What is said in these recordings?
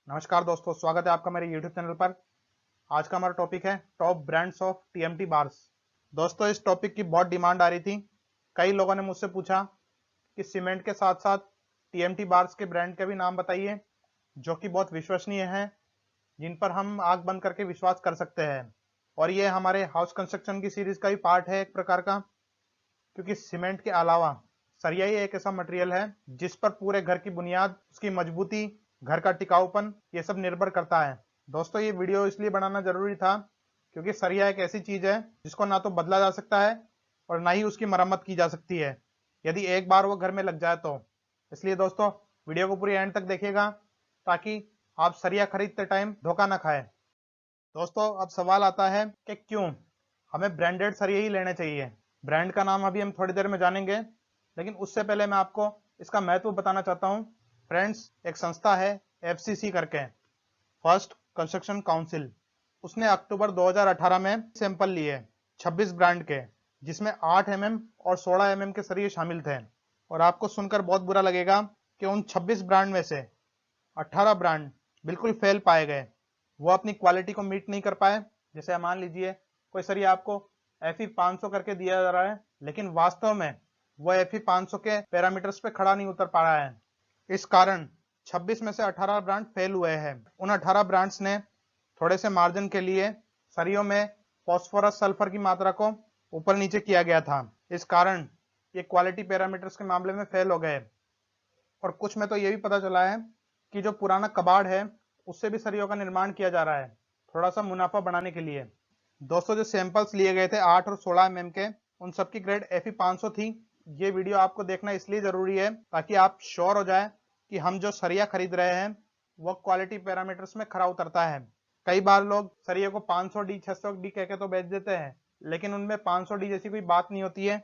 नमस्कार दोस्तों, स्वागत है आपका मेरे YouTube चैनल पर। आज का हमारा टॉपिक है top brands of TMT bars. दोस्तों, इस टॉपिक की बहुत डिमांड आ रही थी। कई लोगों ने मुझसे पूछा कि सीमेंट के साथ साथ TMT बार्स के ब्रांड के भी नाम बताइए जो कि बहुत विश्वसनीय हैं, जिन पर हम आंख बंद करके विश्वास कर सकते हैं। और ये हमारे हाउस कंस्ट्रक्शन की सीरीज का ही पार्ट है एक प्रकार का, क्योंकि सीमेंट के अलावा सरिया ही एक ऐसा मटेरियल है जिस पर पूरे घर की बुनियाद, उसकी मजबूती, घर का टिकाऊपन, ये सब निर्भर करता है। दोस्तों, ये वीडियो इसलिए बनाना जरूरी था क्योंकि सरिया एक ऐसी चीज है जिसको ना तो बदला जा सकता है और ना ही उसकी मरम्मत की जा सकती है यदि एक बार वो घर में लग जाए तो। इसलिए दोस्तों, वीडियो को पूरी एंड तक देखिएगा ताकि आप सरिया खरीदते टाइम धोखा ना खाए। दोस्तों, अब सवाल आता है कि क्यों हमें ब्रांडेड सरिया ही लेने चाहिए। ब्रांड का नाम अभी हम थोड़ी देर में जानेंगे, लेकिन उससे पहले मैं आपको इसका महत्व बताना चाहता हूं। फ्रेंड्स, एक संस्था है FCC करके, फर्स्ट कंस्ट्रक्शन काउंसिल। उसने अक्टूबर 2018 में सैंपल लिए 26 ब्रांड के, जिसमें 8 mm और 16 mm के सरिये शामिल थे। और आपको सुनकर बहुत बुरा लगेगा कि उन 26 ब्रांड में से 18 ब्रांड बिल्कुल फेल पाए गए। वो अपनी क्वालिटी को मीट नहीं कर पाए। जैसे मान लीजिए कोई सरिया आपको FE 500 करके दिया जा रहा है, लेकिन वास्तव में वो FE 500 के पैरामीटर्स पे खड़ा नहीं उतर पा रहा है। इस कारण 26 में से 18 ब्रांड फेल हुए हैं। उन 18 ब्रांड्स ने थोड़े से मार्जिन के लिए सरियों में फॉस्फोरस सल्फर की मात्रा को ऊपर नीचे किया गया था। इस कारण ये क्वालिटी पैरामीटर्स के मामले में फेल हो गए। और कुछ में तो ये भी पता चला है कि जो पुराना कबाड़ है उससे भी सरियों का निर्माण किया जा रहा है, थोड़ा सा मुनाफा बढ़ाने के लिए। दोस्तों, जो सैंपल्स लिए गए थे 8 और 16 mm के, उन सबकी ग्रेड FE 500 थी। ये वीडियो आपको देखना इसलिए जरूरी है ताकि आप श्योर हो जाए कि हम जो सरिया खरीद रहे हैं वो क्वालिटी पैरामीटर्स में खरा उतरता है। कई बार लोग सरिये को 500D 600D कह के तो बेच देते हैं, लेकिन उनमें 500D जैसी कोई बात नहीं होती है।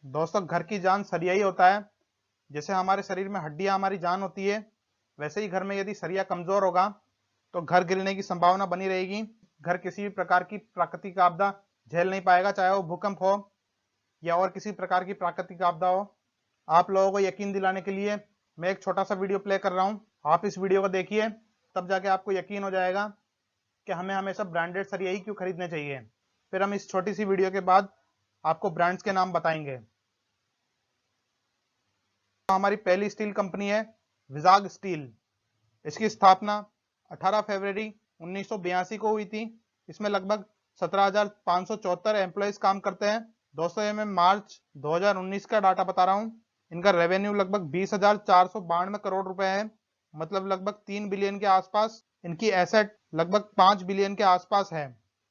दोस्तों, घर की जान सरिया ही होता है। जैसे हमारे शरीर में हड्डियां हमारी जान होती है, वैसे ही घर में यदि सरिया कमजोर होगा तो घर गिरने की संभावना बनी रहेगी। घर किसी भी प्रकार की प्राकृतिक आपदा झेल नहीं पाएगा, चाहे वो भूकंप हो या और किसी प्रकार की प्राकृतिक आपदा हो। आप लोगों को यकीन दिलाने के लिए मैं एक छोटा सा वीडियो प्ले कर रहा हूं। आप इस वीडियो को देखिए, तब जाके आपको यकीन हो जाएगा कि हमें हमेशा ब्रांडेड सरिया ही क्यों खरीदने चाहिए। फिर हम इस छोटी सी वीडियो के बाद आपको ब्रांड्स के नाम बताएंगे। हमारी पहली स्टील कंपनी है विजाग स्टील। इसकी स्थापना 18 फरवरी 1982 को हुई थी। इसमें लगभग 17,574 एम्प्लॉयज काम करते हैं। दोस्तों, ये मैं मार्च 2019 का डाटा बता रहा हूँ। इनका रेवेन्यू लगभग 20,492 करोड़ रुपए है, मतलब लगभग 3 बिलियन के आसपास। इनकी एसेट लगभग 5 बिलियन के आसपास है,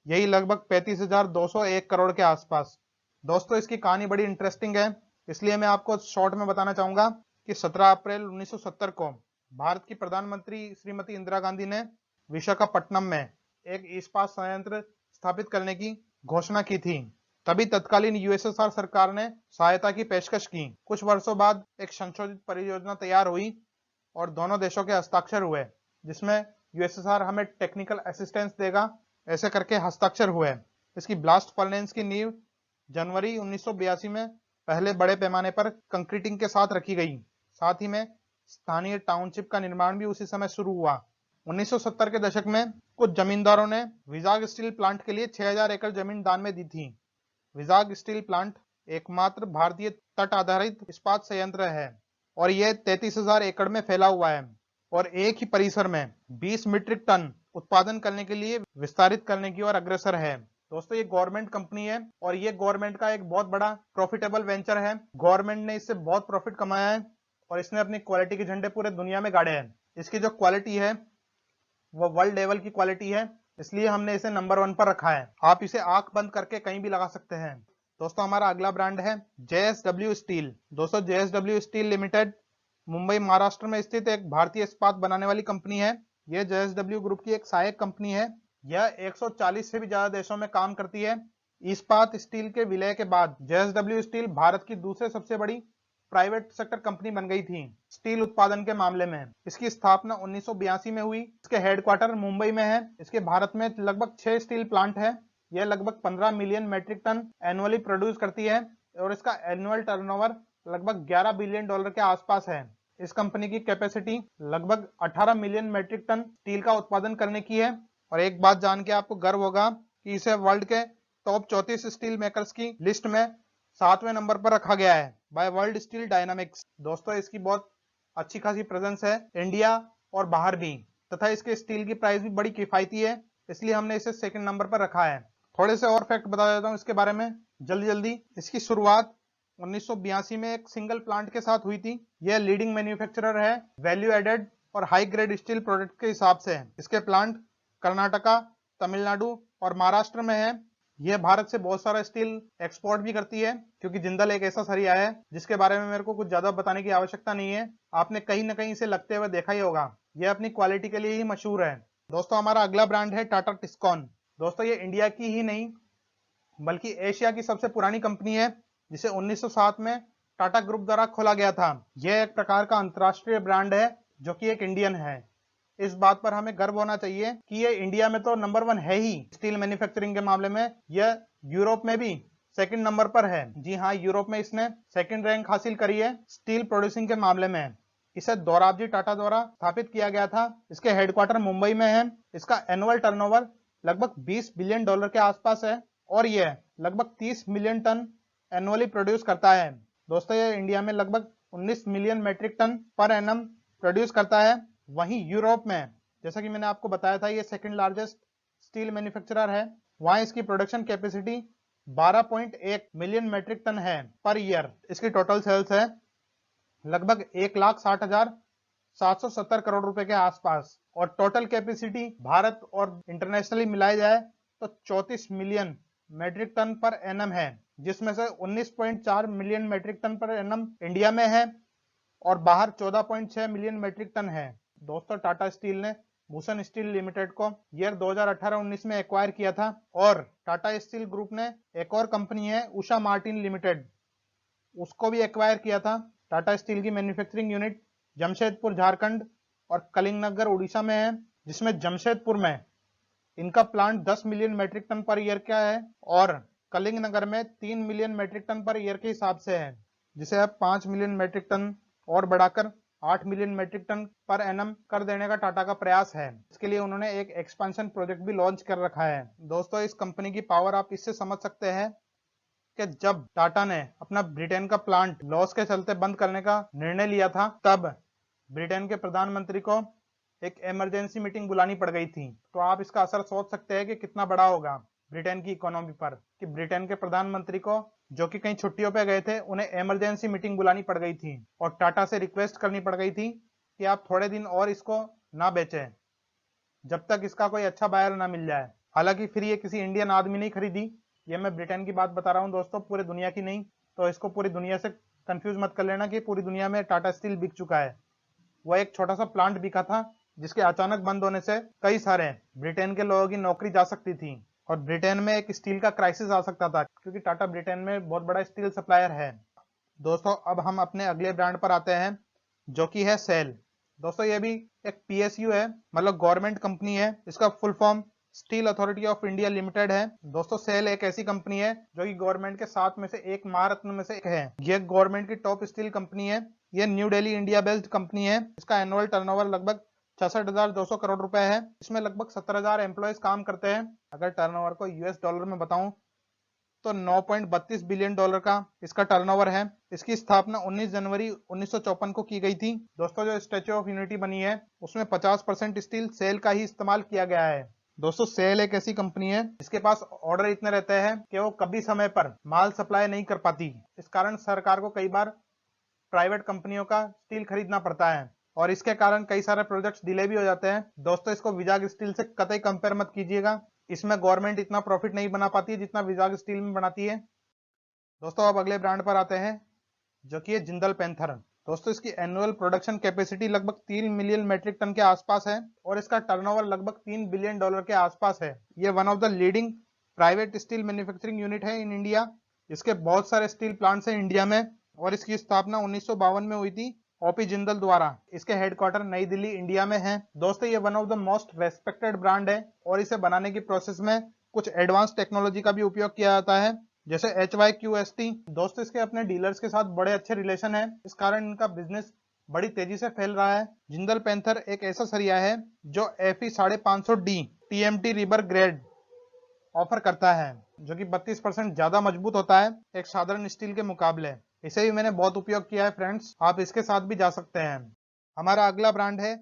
यही लगभग 35,201 करोड़ के आसपास। दोस्तों, इसकी कहानी बड़ी इंटरेस्टिंग है, इसलिए मैं आपको शॉर्ट में बताना चाहूंगा कि 17 अप्रैल 1970 को भारत की प्रधानमंत्री श्रीमती इंदिरा गांधी ने विशाखापट्टनम में एक इस्पात संयंत्र स्थापित करने की घोषणा की थी। तभी तत्कालीन USSR सरकार ने सहायता की पेशकश की। कुछ वर्षों बाद एक संशोधित परियोजना तैयार हुई और दोनों देशों के हस्ताक्षर हुए, जिसमें USSR हमें टेक्निकल असिस्टेंस देगा, ऐसे करके हस्ताक्षर हुए। इसकी ब्लास्ट फर्नेस की नींव जनवरी 1982 में पहले बड़े पैमाने पर कंक्रीटिंग के साथ रखी गई। साथ ही में स्थानीय टाउनशिप का निर्माण भी उसी समय शुरू हुआ। 1970 के दशक में कुछ जमींदारों ने विजाग स्टील प्लांट के लिए 6,000 एकड़ जमीन दान में दी थी। विजाग स्टील प्लांट एकमात्र भारतीय तट आधारित इस्पात संयंत्र है और यह 33,000 एकड़ में फैला हुआ है और एक ही परिसर में 20 मीट्रिक टन उत्पादन करने के लिए विस्तारित करने की ओर अग्रसर है। दोस्तों, ये गवर्नमेंट कंपनी है और ये गवर्नमेंट का एक बहुत बड़ा प्रॉफिटेबल वेंचर है। गवर्नमेंट ने इससे बहुत प्रॉफिट कमाया है और इसने अपनी क्वालिटी के झंडे पूरे दुनिया में गाड़े हैं। इसकी जो क्वालिटी है वो वर्ल्ड लेवल की क्वालिटी है, इसलिए हमने इसे नंबर 1 पर रखा है। आप इसे आंख बंद करके कहीं भी लगा सकते हैं। दोस्तों, हमारा अगला ब्रांड है JSW स्टील। दोस्तों, JSW steel limited Mumbai Maharashtra में स्थित एक भारतीय इस्पात बनाने वाली कंपनी है। यह JSW ग्रुप की एक सहायक कंपनी है। यह 140 से भी ज्यादा देशों में काम करती है। इस्पात स्टील के विलय के बाद JSW स्टील भारत की दूसरे सबसे बड़ी प्राइवेट सेक्टर कंपनी बन गई थी स्टील उत्पादन के मामले में। इसकी स्थापना 1982 में हुई। इसके हेडक्वार्टर मुंबई में है। इसके भारत में लगभग 6 स्टील प्लांट है। यह लगभग 15 million metric ton annually produce करती है और इसका एनुअल टर्नओवर लगभग $11 बिलियन के आसपास है। इस कंपनी की कैपेसिटी लगभग 18 मिलियन मेट्रिक टन स्टील का उत्पादन करने की है। और एक बात जान के आपको गर्व होगा कि इसे वर्ल्ड के टॉप 34 स्टील मेकर्स की लिस्ट में 7वें नंबर पर रखा गया है बाय वर्ल्ड स्टील डायनामिक्स। दोस्तों इसकी बहुत अच्छी खासी प्रेजेंस है इंडिया और बाहर भी, तथा इसके स्टील की प्राइस भी बड़ी किफायती है, इसलिए हमने इसे सेकंड नंबर पर रखा है। थोड़े से और फैक्ट बता देता हूँ इसके बारे में जल्दी जल्दी। इसकी शुरुआत 1982 में एक सिंगल प्लांट के साथ हुई थी। यह लीडिंग मैन्युफैक्चरर है वैल्यू एडेड और हाई ग्रेड स्टील प्रोडक्ट के हिसाब से। इसके प्लांट कर्नाटका, तमिलनाडु और महाराष्ट्र में है। यह भारत से बहुत सारा स्टील एक्सपोर्ट भी करती है, क्योंकि जिंदल एक ऐसा सरिया है जिसके बारे में मेरे को कुछ ज्यादा बताने की आवश्यकता नहीं है, आपने कहीं ना कहीं इसे लगते हुए देखा ही होगा। यह अपनी क्वालिटी के लिए ही मशहूर है। दोस्तों हमारा अगला ब्रांड है टाटा टिस्कॉन। दोस्तों ये इंडिया की ही नहीं बल्कि एशिया की सबसे पुरानी कंपनी है, जिसे 1907 में टाटा ग्रुप द्वारा खोला गया था। यह एक प्रकार का अंतरराष्ट्रीय ब्रांड है जो कि एक इंडियन है। इस बात पर हमें गर्व होना चाहिए कि ये इंडिया में तो नंबर 1 है ही स्टील मैन्युफैक्चरिंग के मामले में, यह यूरोप में भी सेकंड नंबर पर है। जी हाँ, यूरोप में इसने सेकंड रैंक हासिल करी है स्टील प्रोड्यूसिंग के मामले में। इसे दोराबजी टाटा द्वारा स्थापित किया गया था। इसके हेडक्वार्टर मुंबई में है। इसका एनुअल टर्नओवर लगभग $20 बिलियन के आसपास है और यह लगभग 30 मिलियन टन एनुअली प्रोड्यूस करता है। दोस्तों ये इंडिया में लगभग 19 million metric ton per annum produce करता है। वहीं यूरोप में, जैसा कि मैंने आपको बताया था, ये सेकंड लार्जेस्ट स्टील मैन्युफैक्चरर है। वहां इसकी production capacity 12.1 million metric ton है पर ईयर। इसकी टोटल सेल्स है लगभग 1,60,770 करोड़ रुपए के आसपास। और टोटल कैपेसिटी भारत और इंटरनेशनली मिलाई जाए तो 34 million metric ton per annum है, जिसमें से 19.4 million metric ton per annum India में है और बाहर 14.6 मिलियन मेट्रिक टन है। दोस्तों टाटा स्टील ने भूषण स्टील लिमिटेड को ईयर 2018-19 में एक्वायर किया था और टाटा स्टील ग्रुप ने एक और कंपनी है उषा मार्टिन लिमिटेड, उसको भी एक्वायर किया था। टाटा स्टील की मैन्युफैक्चरिंग यूनिट जमशेदपुर झारखंड और कलिंगनगर उड़ीसा में है, जिसमें जमशेदपुर में इनका plant 10 million metric ton per year का है और कलिंगनगर में 3 million metric ton per year के हिसाब से है, जिसे अब 5 मिलियन मेट्रिक टन और बढ़ाकर 8 million metric ton per annum कर देने का टाटा का प्रयास है। इसके लिए उन्होंने एक एक्सपेंशन प्रोजेक्ट भी लॉन्च कर रखा है। दोस्तों इस कंपनी की पावर आप इससे समझ सकते हैं कि जब टाटा ने अपना ब्रिटेन का प्लांट लॉस के चलते बंद करने का निर्णय लिया था, तब ब्रिटेन के प्रधानमंत्री को एक इमरजेंसी मीटिंग बुलानी पड़ गई थी। तो आप इसका असर सोच सकते हैं कि कितना बड़ा होगा ब्रिटेन की इकोनॉमी पर, कि ब्रिटेन के प्रधानमंत्री को, जो कि कहीं छुट्टियों पे गए थे, उन्हें इमरजेंसी मीटिंग बुलानी पड़ गई थी और टाटा से रिक्वेस्ट करनी पड़ गई थी कि आप थोड़े दिन और इसको ना बेचें जब तक इसका कोई अच्छा बायर ना मिल जाए। हालांकि फिर ये किसी इंडियन आदमी नहीं खरीदी, ये मैं ब्रिटेन की बात बता रहा हूँ दोस्तों, पूरे दुनिया की नहीं, तो इसको पूरी दुनिया से कंफ्यूज मत कर लेना कि पूरी दुनिया में टाटा स्टील बिक चुका है। वह एक छोटा सा प्लांट बिका था जिसके अचानक बंद होने से कई सारे ब्रिटेन के लोगों की नौकरी जा सकती थी और ब्रिटेन में एक स्टील का क्राइसिस आ सकता था, क्योंकि टाटा ब्रिटेन में बहुत बड़ा स्टील सप्लायर है। दोस्तों अब हम अपने अगले ब्रांड पर आते हैं, जो कि है सेल। दोस्तों ये भी एक पीएसयू है, मतलब गवर्नमेंट कंपनी है। इसका full form steel authority of India limited है। दोस्तों सेल एक ऐसी कंपनी है जो कि गवर्नमेंट के 7 में से एक महारत्न में से एक है। यह गवर्नमेंट की टॉप स्टील कंपनी है। यह new Delhi India based company है। इसका एनुअल टर्नओवर लगभग 66,200 करोड़ रुपए है। इसमें लगभग 17,000 एम्प्लॉयज काम करते हैं। अगर टर्नओवर को यूएस डॉलर में बताऊं तो $9.32 बिलियन का इसका टर्नओवर है। इसकी स्थापना 19 जनवरी 1954 को की गई थी। दोस्तों जो स्टैच्यू ऑफ यूनिटी बनी है उसमें 50% स्टील सेल का ही इस्तेमाल किया गया है। दोस्तों सेल एक ऐसी कंपनी है जिसके पास ऑर्डर इतने रहते हैं कि वो कभी समय पर माल सप्लाई नहीं कर पाती। इस कारण सरकार को कई बार प्राइवेट कंपनियों का स्टील खरीदना पड़ता है और इसके कारण कई सारे प्रोजेक्ट्स डिले भी हो जाते हैं। दोस्तों इसको विजाग स्टील से कतई कंपेयर मत कीजिएगा, इसमें गवर्नमेंट इतना प्रॉफिट नहीं बना पाती है जितना विजाग स्टील में बनाती है। दोस्तों अब अगले ब्रांड पर आते हैं, जो कि है जिंदल पैंथर। दोस्तों इसकी एनुअल प्रोडक्शन कैपेसिटी लगभग 3 मिलियन मेट्रिक टन के आसपास है और इसका टर्नओवर लगभग $3 बिलियन के आसपास है। ये one of the leading private steel manufacturing unit है इन इंडिया। इसके बहुत सारे स्टील प्लांट्स हैं इंडिया में और इसकी स्थापना 1952 में हुई थी ओपी जिंदल द्वारा। इसके हेडक्वार्टर नई दिल्ली इंडिया में है। दोस्तों ये one of the most respected brand है और इसे बनाने की प्रोसेस में कुछ एडवांस टेक्नोलॉजी का भी उपयोग किया जाता है, जैसे HYQST। दोस्तों इसके अपने डीलर्स के साथ बड़े अच्छे रिलेशन है, इस कारण इनका बिजनेस बड़ी तेजी से फैल रहा है। जिंदल पैंथर एक ऐसा सरिया है जो Fe 550D TMT rebar grade offer करता है, जो कि 32% ज्यादा मजबूत होता है एक साधारण स्टील के मुकाबले। इसे भी मैंने बहुत उपयोग किया है फ्रेंड्स, आप इसके साथ भी जा सकते हैं। हमारा अगला ब्रांड है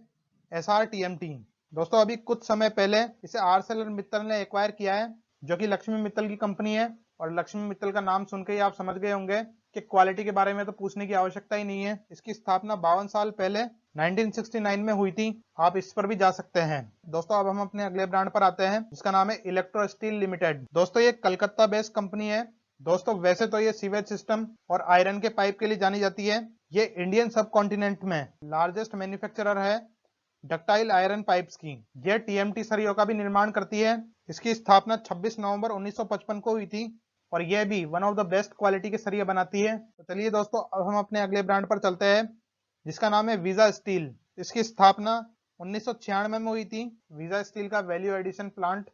SR TMT। दोस्तों अभी कुछ समय पहले इसे आर्सेलर मित्तल ने एक्वायर किया है, जो कि लक्ष्मी मित्तल की कंपनी है। और लक्ष्मी मित्तल का नाम सुनकर ही आप समझ गए होंगे कि क्वालिटी के बारे में तो पूछने की आवश्यकता ही नहीं है। इसकी स्थापना 52 साल पहले 1969 में हुई थी। आप इस पर भी जा सकते हैं। दोस्तों अब हम अपने अगले ब्रांड पर आते हैं, जिसका नाम है इलेक्ट्रो स्टील लिमिटेड। दोस्तों ये कलकत्ता बेस्ड कंपनी है। दोस्तों वैसे तो ये सीवेज सिस्टम और आयरन के पाइप के लिए जानी जाती है। ये इंडियन सब कॉन्टिनेंट में लार्जेस्ट मैन्युफैक्चरर है डक्टाइल आयरन पाइप्स की। ये टीएमटी सरियों का भी निर्माण करती है। इसकी स्थापना 26 नवंबर 1955 को हुई थी और यह भी one of the best quality के सरिये बनाती है। तो चलिए दोस्तों अब हम अपने अगले ब्रांड पर चलते हैं, जिसका नाम है वीजा स्टील। इसकी स्थापना 1996 में हुई थी। वीजा स्टील का वैल्यू एडिशन प्लांट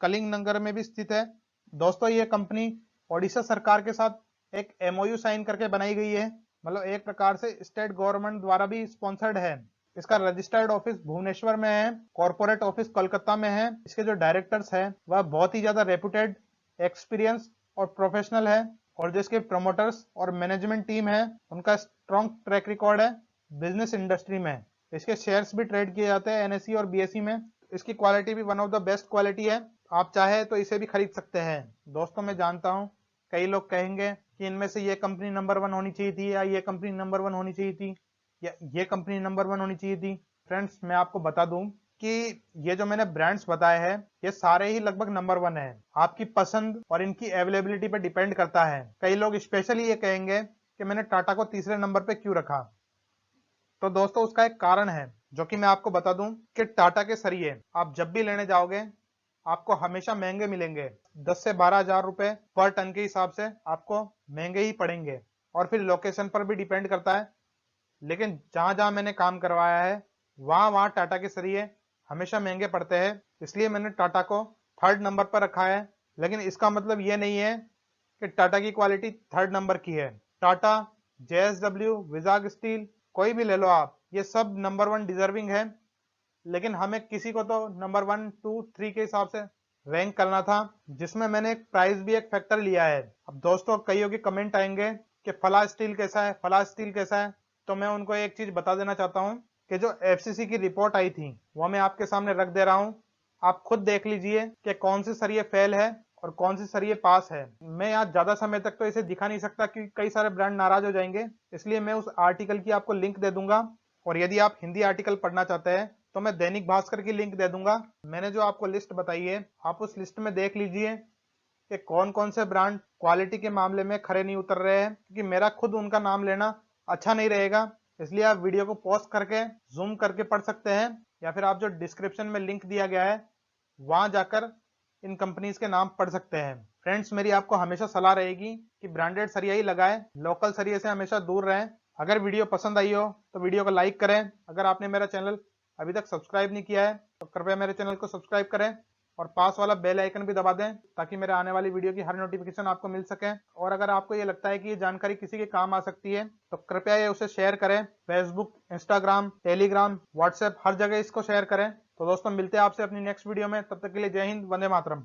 कलिंग नगर में भी स्थित है। दोस्तों ये कंपनी ओडिशा सरकार के साथ एक एमओयू साइन करके बनाई गई है, मतलब एक प्रकार से स्टेट गवर्नमेंट द्वारा भी स्पॉन्सर्ड है। इसका रजिस्टर्ड ऑफिस भुवनेश्वर में है, कॉर्पोरेट ऑफिस कोलकाता में है। इसके जो डायरेक्टर्स हैं वह बहुत ही ज्यादा रेपुटेड, एक्सपीरियंस और प्रोफेशनल है। और जो इसके प्रमोटर्स और मैनेजमेंट टीम है उनका स्ट्रॉन्ग ट्रैक रिकॉर्ड है बिजनेस इंडस्ट्री में। इसके शेयर्स भी ट्रेड किए जाते हैं एनएसई और बीएसई में। इसकी क्वालिटी भी one of the best quality है, आप चाहे तो इसे भी खरीद सकते हैं। दोस्तों मैं जानता हूं कई लोग कहेंगे कि इनमें से ये कंपनी नंबर 1 होनी चाहिए थी, या ये कंपनी नंबर 1 होनी चाहिए थी, या ये कंपनी नंबर 1 होनी चाहिए थी। फ्रेंड्स मैं आपको बता दूं कि ये जो मैंने ब्रांड्स बताए हैं ये सारे ही लगभग नंबर 1 है। आपकी पसंद और इनकी अवेलेबिलिटी पर डिपेंड करता है। कई लोग स्पेशली ये कहेंगे कि मैंने टाटा को तीसरे नंबर पे क्यों रखा। तो दोस्तों उसका एक कारण है जो कि मैं आपको बता दूं कि टाटा के सरिये आप जब भी लेने जाओगे आपको हमेशा महंगे मिलेंगे। 10 से 12 हजार रुपए पर टन के हिसाब से आपको महंगे ही पड़ेंगे, और फिर लोकेशन पर भी डिपेंड करता है। लेकिन जहां जहां मैंने काम करवाया है वहां वहां टाटा के सरिये हमेशा महंगे पड़ते हैं, इसलिए मैंने टाटा को थर्ड नंबर पर रखा है। लेकिन इसका मतलब ये नहीं है कि टाटा की क्वालिटी थर्ड नंबर की है। टाटा, जेएसडब्ल्यू, विजाग स्टील, कोई भी ले लो आप, ये सब नंबर 1 डिजर्विंग है। लेकिन हमें किसी को तो नंबर 1, 2, 3 के हिसाब से रैंक करना था, जिसमें मैंने एक प्राइस भी एक फैक्टर लिया है। अब दोस्तों कईयों के कमेंट आएंगे कि फला स्टील कैसा है, फला स्टील कैसा है। तो मैं उनको एक चीज बता देना चाहता हूं कि जो एफसीसी की रिपोर्ट आई थी वो मैं आपके सामने रख दे रहा हूं। आप खुद देख लीजिए कि कौन सी सरिये फेल है और कौन सी सरिये पास है। मैं यहाँ ज्यादा समय तक तो इसे दिखा नहीं सकता क्योंकि कई सारे ब्रांड नाराज हो जाएंगे, इसलिए मैं उस आर्टिकल की आपको लिंक दे दूंगा। और यदि आप हिंदी आर्टिकल पढ़ना चाहते हैं तो मैं दैनिक भास्कर की लिंक दे दूंगा। मैंने जो आपको लिस्ट बताई है आप उस लिस्ट में देख लीजिए कि कौन कौन से ब्रांड क्वालिटी के मामले में खरे नहीं उतर रहे हैं, क्योंकि मेरा खुद उनका नाम लेना अच्छा नहीं रहेगा। इसलिए आप वीडियो को पॉज करके जूम करके पढ़ सकते हैं, या फिर आप जो डिस्क्रिप्शन में लिंक दिया गया है वहां जाकर इन कंपनीज के नाम पढ़ सकते हैं। फ्रेंड्स मेरी आपको हमेशा सलाह रहेगी कि ब्रांडेड सरिया ही लगाएं, लोकल सरिये से हमेशा दूर रहें। अगर वीडियो पसंद आई हो तो वीडियो को लाइक करें। अगर आपने मेरा चैनल अभी तक सब्सक्राइब नहीं किया है तो कृपया मेरे चैनल को सब्सक्राइब करें और पास वाला बेल आइकन भी दबा दें ताकि मेरे आने वाली वीडियो की हर नोटिफिकेशन आपको मिल सके। और अगर आपको ये लगता है कि ये जानकारी किसी के काम आ सकती है तो कृपया ये उसे शेयर करें। फेसबुक, इंस्टाग्राम, टेलीग्राम, व्हाट्सएप हर जगह इसको शेयर करें। तो दोस्तों मिलते हैं आपसे अपनी नेक्स्ट वीडियो में, तब तक के लिए जय हिंद, वंदे मातरम।